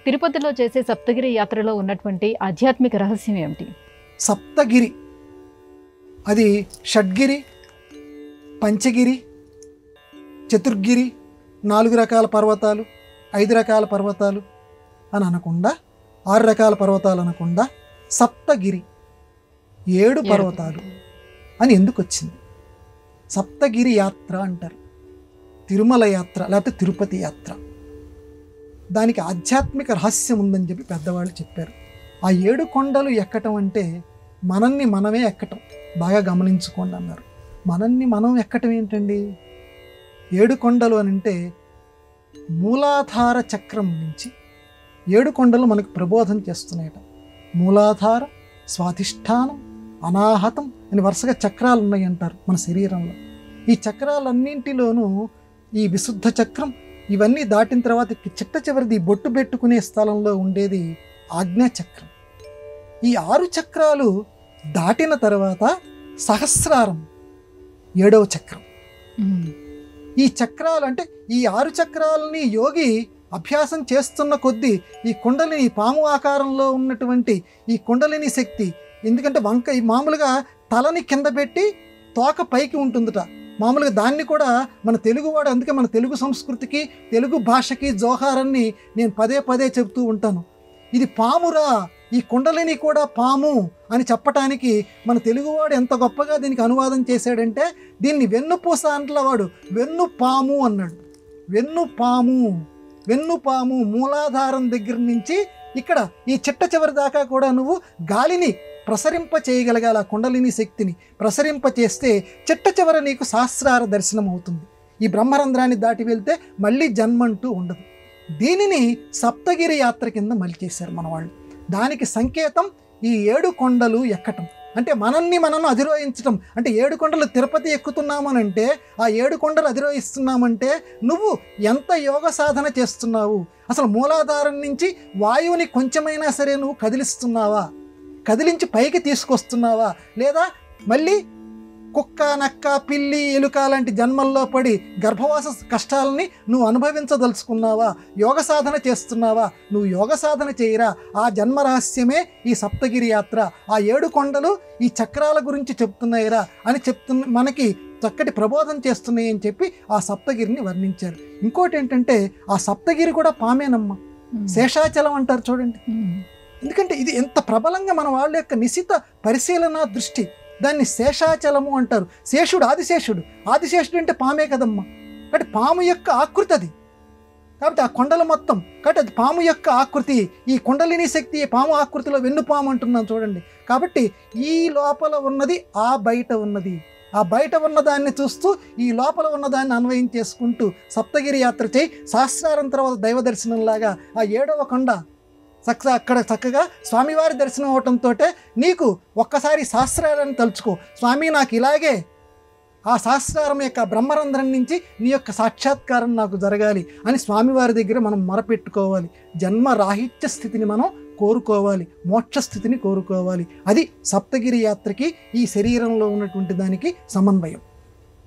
తిరుపతిలో చేసే సప్తగిరి యాత్రలో ఉన్నటువంటి ఆధ్యాత్మిక రహస్యం ఏమిటి? సప్తగిరి అది షడ్గిరి, పంచగిరి, చతుర్గిరి, 4 రకాల పర్వతాలు, 5 రకాల పర్వతాలు అని అనకుండా, 6 రకాల పర్వతాలు అనకుండా సప్తగిరి 7 పర్వతాలు అని ఎందుకు వచ్చింది? సప్తగిరి యాత్ర అంటారు, తిరుమల యాత్ర లేకపోతే తిరుపతి యాత్ర. దానికి ఆధ్యాత్మిక రహస్యం ఉందని చెప్పి పెద్దవాళ్ళు చెప్పారు. ఆ 7 కొండలు ఎక్కటం అంటే మనల్ని మనమే ఎక్కటం. బాగా గమనించుకోండి అన్నారు. మనల్ని మనం ఎక్కటం ఏంటండి? 7 కొండలు అని అంటే మూలాధార చక్రం నుంచి 7 కొండలు మనకు ప్రబోధం చేస్తున్నాయట. మూలాధార, స్వాధిష్టానం, అనాహతం అని వరుసగా చక్రాలు ఉన్నాయి అంటారు మన శరీరంలో. ఈ చక్రాలన్నింటిలోనూ ఈ విశుద్ధ చక్రం ఇవన్నీ దాటిన తర్వాత చిట్ట చివరిది బొట్టు పెట్టుకునే స్థలంలో ఉండేది ఆజ్ఞా చక్రం. ఈ 6 చక్రాలు దాటిన తర్వాత సహస్రారం 7వ చక్రం. ఈ చక్రాలు అంటే ఈ 6 చక్రాలని యోగి అభ్యాసం చేస్తున్న కొద్దీ ఈ కుండలిని పాము ఆకారంలో ఉన్నటువంటి ఈ కుండలిని శక్తి, ఎందుకంటే ఈ మామూలుగా తలని కింద పెట్టి తోక పైకి ఉంటుందట. మామూలుగా దాన్ని కూడా మన తెలుగువాడు, అందుకే మన తెలుగు సంస్కృతికి తెలుగు భాషకి జోహారాన్ని నేను పదే పదే చెబుతూ ఉంటాను. ఇది పామురా, ఈ కుండలిని కూడా పాము అని చెప్పటానికి మన తెలుగువాడు ఎంత గొప్పగా దీనికి అనువాదం చేశాడంటే, దీన్ని వెన్నుపూస అంటల వాడు వెన్ను పాము అన్నాడు. వెన్నుపాము మూలాధారం దగ్గర నుంచి ఇక్కడ ఈ చిట్ట చివరి దాకా కూడా నువ్వు గాలిని ప్రసరింప చేయగలగాల. కుండలిని శక్తిని ప్రసరింప చేస్తే చిట్ట చివర నీకు సహస్రార దర్శనం అవుతుంది. ఈ బ్రహ్మరంధ్రాన్ని దాటి వెళ్తే మళ్ళీ జన్మంటూ ఉండదు. దీనిని సప్తగిరి యాత్ర కింద మలిచేశారు మన వాళ్ళు. దానికి సంకేతం ఈ 7 కొండలు ఎక్కటం. అంటే మనల్ని మనం అధిరోహించటం. అంటే 7 కొండలు తిరుపతి ఎక్కుతున్నామనంటే, ఆ 7 కొండలు అధిరోహిస్తున్నామంటే నువ్వు ఎంత యోగ సాధన చేస్తున్నావు, అసలు మూలాధారం నుంచి వాయువుని కొంచెమైనా సరే నువ్వు కదిలిస్తున్నావా, కదిలించి పైకి తీసుకొస్తున్నావా, లేదా మళ్ళీ కుక్క, నక్క, పిల్లి, ఎలుక లాంటి జన్మల్లో పడి గర్భవాస కష్టాలని నువ్వు అనుభవించదలుచుకున్నావా, యోగ సాధన చేస్తున్నావా? నువ్వు యోగ సాధన చేయరా. ఆ జన్మ రహస్యమే ఈ సప్తగిరి యాత్ర. ఆ 7 కొండలు ఈ చక్రాల గురించి చెప్తున్నాయిరా అని మనకి చక్కటి ప్రబోధం చేస్తున్నాయి అని చెప్పి ఆ సప్తగిరిని వర్ణించారు. ఇంకోటి ఏంటంటే ఆ సప్తగిరి కూడా పామేనమ్మ, శేషాచలం అంటారు చూడండి. ఎందుకంటే ఇది ఎంత ప్రబలంగా మన వాళ్ళ యొక్క నిశిత పరిశీలన దృష్టి, దాన్ని శేషాచలము అంటారు. శేషుడు ఆదిశేషుడు అంటే పామే కదమ్మా. కాబట్టి పాము యొక్క ఆకృతి అది. కాబట్టి ఆ కొండల మొత్తం, కాబట్టి అది పాము యొక్క ఆకృతి. ఈ కుండలిని శక్తి పాము ఆకృతిలో వెన్నుపాము అంటున్నాం చూడండి. కాబట్టి ఈ లోపల ఉన్నది ఆ బయట ఉన్నది, ఆ బయట ఉన్నదాన్ని చూస్తూ ఈ లోపల ఉన్నదాన్ని అన్వయం చేసుకుంటూ సప్తగిరి యాత్ర చేయి. సహస్రారం తర్వాత దైవ దర్శనంలాగా ఆ 7వ కొండ అక్కడ చక్కగా స్వామివారి దర్శనం అవటంతో నీకు ఒక్కసారి సహస్రారాన్ని తలుచుకో, స్వామి నాకు ఇలాగే ఆ సహస్రారం యొక్క బ్రహ్మరంధ్రం నుంచి నీ యొక్క సాక్షాత్కారం నాకు జరగాలి అని స్వామివారి దగ్గర మనం మొరపెట్టుకోవాలి. జన్మ రాహిత్య స్థితిని మనం కోరుకోవాలి, మోక్ష స్థితిని కోరుకోవాలి. అది సప్తగిరి యాత్రకి ఈ శరీరంలో ఉన్నటువంటి దానికి సమన్వయం.